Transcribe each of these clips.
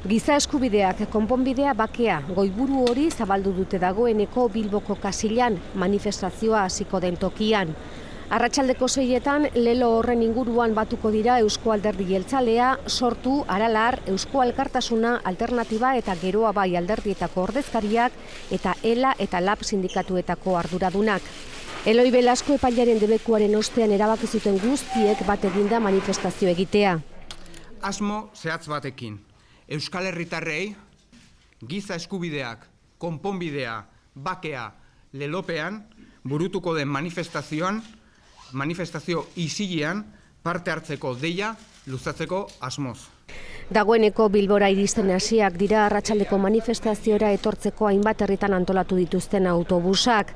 Giza eskubideak, konponbidea, bakea, goiburu hori zabaldu dute dagoeneko Bilboko Kasilan manifestazioa hasiko den tokian. Arratsaldeko 6etan lelo horren inguruan batuko dira Eusko Alderdi Jeltzalea, Sortu, Aralar, Eusko Alkartasuna, Alternatiba eta Geroa Bai alderdietako ordezkariak eta ELA eta LAB sindikatuetako arduradunak. Eloi Belasko epailaren debekuaren ostean erabaki zuten guztiek bat eginda manifestazio egitea. Asmo zehatz batekin. Euskal Herritarrei giza eskubideak, konponbidea, bakea, lelopean burutuko den manifestazio isilean parte hartzeko deia luzatzeko asmoz. Dagoeneko Bilbora iristen hasiak dira arratsaldeko manifestaziora etortzeko hainbat herritan antolatu dituzten autobusak.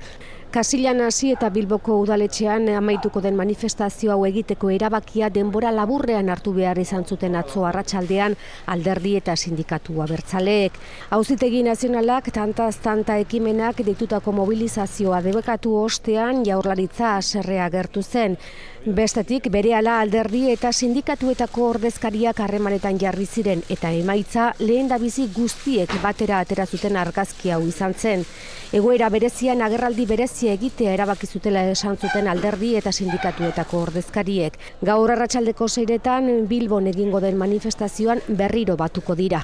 Kasilan hasi eta Bilboko udaletxean amaituko den manifestazio hau egiteko erabakia denbora laburrean hartu behar izan zuten atzo arratsaldean alderdi eta sindikatu abertzaleek. Auzitegi Nazionalak tantaz-tanta ekimenak deitutako mobilizazioa debekatu ostean Jaurlaritza haserrea agertu zen. Bestetik berehala alderdi eta sindikatuetako ordezkariak harremanetan jarri ziren eta emaitza lehendabizi guztiek batera atera zuten argazki hau izan zen. Egoera berezian agerraldi berezia egitea erabaki zutela esan zuten alderdi eta sindikatuetako ordezkariek. Gaur arratsaldeko 6etan Bilbon egingo den manifestazioan berriro batuko dira.